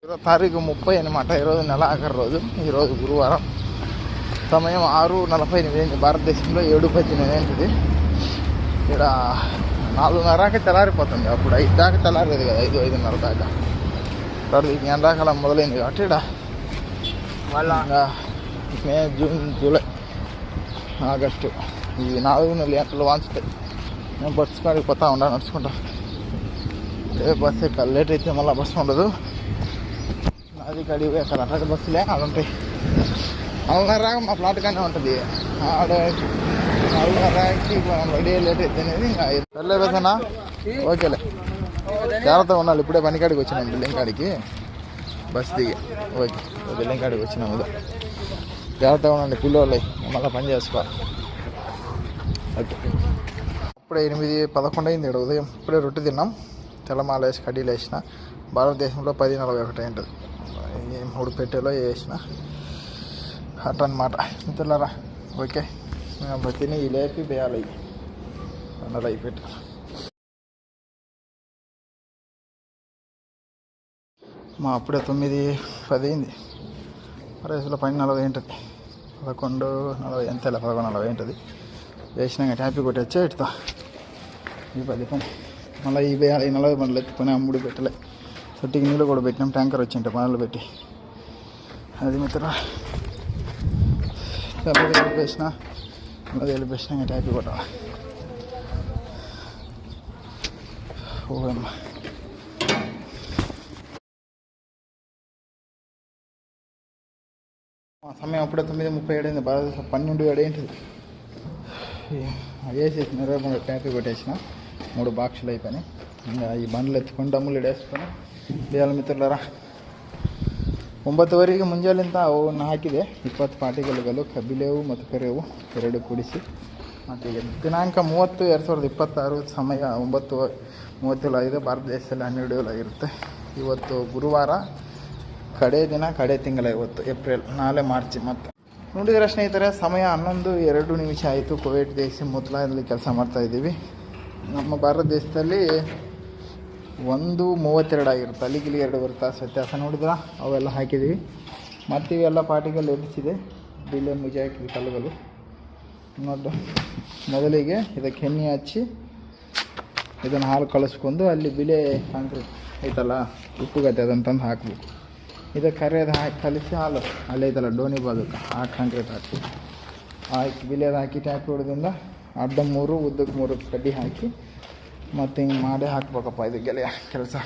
తారీఖు 30 అనమాట. ఈరోజు నెల ఆఖరి రోజు. ఈరోజు గురువారం. సమయం 6:48 భారతదేశంలో 7:18 ఇక్కడ 4:30కి తెల్లారిపోతుంది. అప్పుడు 5 దాకా తెల్లారేది కదా, 5:30 దాకా. తర్వాత ఎండాకాలం మొదలైంది కాబట్టి ఇక్కడ ఇంకా మే, జూన్, జూలై, ఆగస్టు ఈ 4 నెలలు వాంచుతాయి. నేను బస్సు కాడికి పోతా ఉండా నడుచుకుంటా. బస్సు ఎక్కాలి, లేట్ అయితే మళ్ళీ బస్సు ఉండదు. అది కడిగి ఎక్కాలి. అట్లాంటి బస్సులే ఆడ ఉంటాయి. 4:30 మా ప్లాట్ కానీ ఉంటుంది. ఆడ 4:30కి రెడీ లేట్ అయితే అనేది ఇంకా వెళ్ళలేదన్నా. ఓకేలే, జాగ్రత్తగా ఉండాలి. ఇప్పుడే పనికాడికి వచ్చినాం, బిల్డింగ్ కాడికి బస్ దిగి. ఓకే, బిల్డింగ్ కాడికి వచ్చినాం. జాగ్రత్తగా ఉండండి పిల్లోళ్ళు, మళ్ళీ పని చేసుకోవాలి. ఓకే, ఇప్పుడే 8:11 అయింది ఇక్కడ ఉదయం. ఇప్పుడే రొట్టె తిన్నాం. తెల్లమాల వేసి కడ్డీలు వేసిన. భారతదేశంలో 10:41 ఉంటుంది. 3 పెట్టెలో వేసిన అట్లన్నమాట. మిత్రులారా, ఓకే, మేము తిని లేపి వేయాలి. అన్నది అయిపెట్టి మా అప్పుడే 9:10 అయింది. రేసులో 10:40 ఉంటుంది. 11:40 ఎంతలే, 11:40 ఉంటుంది. వేసినాక ట్యాపీ కొట్టేచ్చా ఇటుతో ఈ 10 పని. మళ్ళీ ఈ 40 పనులు ఎత్తుకొని 3 పెట్టలే. తొట్టికి నీళ్ళు కూడా పెట్టినాం. ట్యాంకర్ వచ్చింటే పనులు పెట్టి. అది మిత్రులు తెల్లది వెళ్ళిపేసిన, నల్లది వెళ్ళిపేసిన. ట్యాపీ కొట్టాలి. ఓమ్మా, సమయం అప్పుడే 9:37 అయింది. భారతదేశం 12:07 ఏంటిది వేసేసిన. 23 ట్యాపీ కొట్టేసిన. 3 బాక్సులు అయిపోయినాయి. ఇంకా ఈ బండ్లు ఎత్తుకొని డమ్ములు వేసుకొని వేయాలి. ಮಿತ್ರಲಾರ 9ವರೆಗೆ ಮುಂಜಾನೆಂತ ಅವನ್ನ ಹಾಕಿದೆ. 20 ಪಾರ್ಟಿಗಳು ಕಬ್ಬಿಲೇವು ಮತ್ತು ಕರೆವು 2 ಕೂಡಿಸಿ. ಮತ್ತು ದಿನಾಂಕ 30 2026 ಸಮಯ 9:35 ಭಾರತ ದೇಶದಲ್ಲಿ 12 ಆಗಿರುತ್ತೆ. ಇವತ್ತು ಗುರುವಾರ, ಕಡೆ ದಿನ, ಕಡೆ ತಿಂಗಳ. ಇವತ್ತು ಏಪ್ರಿಲ್, ನಾಳೆ ಮಾರ್ಚ್. ಮತ್ತು ನೋಡಿದರೆ ಸ್ನೇಹಿತರೆ, ಸಮಯ 11:02 ಆಯಿತು. ಕುವೈಟ್ ದೇಶ ಮೊದಲಲ್ಲಿ ಕೆಲಸ ಮಾಡ್ತಾಯಿದ್ದೀವಿ. ನಮ್ಮ ಭಾರತ ದೇಶದಲ್ಲಿ 1:32 ಆಗಿರುತ್ತೆ. ಅಲ್ಲಿಗೆ 2 ತಾಸು ವ್ಯತ್ಯಾಸ. ನೋಡಿದ್ರೆ ಅವೆಲ್ಲ ಹಾಕಿದ್ದೀವಿ. ಮತ್ತು ಇವೆಲ್ಲ ಪಾರ್ಟಿಗಳು ಎಬ್ಬಿಸಿದೆ. ಬಿಲ್ಲೆ ಮುಜೆ ಹಾಕಿದ್ವಿ ಕಲ್ಲುಗಳು. ನೋಡಿ, ಮೊದಲಿಗೆ ಇದಕ್ಕೆ ಎಣ್ಣೆ ಹಚ್ಚಿ ಇದನ್ನು ಹಾಲು ಕಳಿಸ್ಕೊಂಡು ಅಲ್ಲಿ ಬಿಲೆ ಕಾಂಕ್ರೀಟ್ ಐತಲ್ಲ, ಉಪ್ಪುಗತ್ತೆ, ಅದನ್ನು ತಂದು ಹಾಕಬೇಕು. ಇದಕ್ಕೆ ಕರೆಯೋದು ಹಾಕಿ ಕಲಿಸಿ ಹಾಲು ಅಲ್ಲಿ ಐತಲ್ಲ ಡೋನಿ ಬಾದಕ್ಕೆ ಆ ಕಾಂಕ್ರೀಟ್ ಹಾಕಿ ಬಿಲೆದು ಹಾಕಿ ಟ್ಯಾಪ್ ಹೊಡೆದಿಂದ ಅಡ್ಡ 3 ಉದ್ದಕ್ಕೆ 3 ಕಡ್ಡಿ ಹಾಕಿ ಮತ್ತು ಹಿಂಗೆ ಮಾಡೇ ಹಾಕ್ಬೇಕಪ್ಪ. ಇದು ಗೆಳೆಯ ಕೆಲಸ.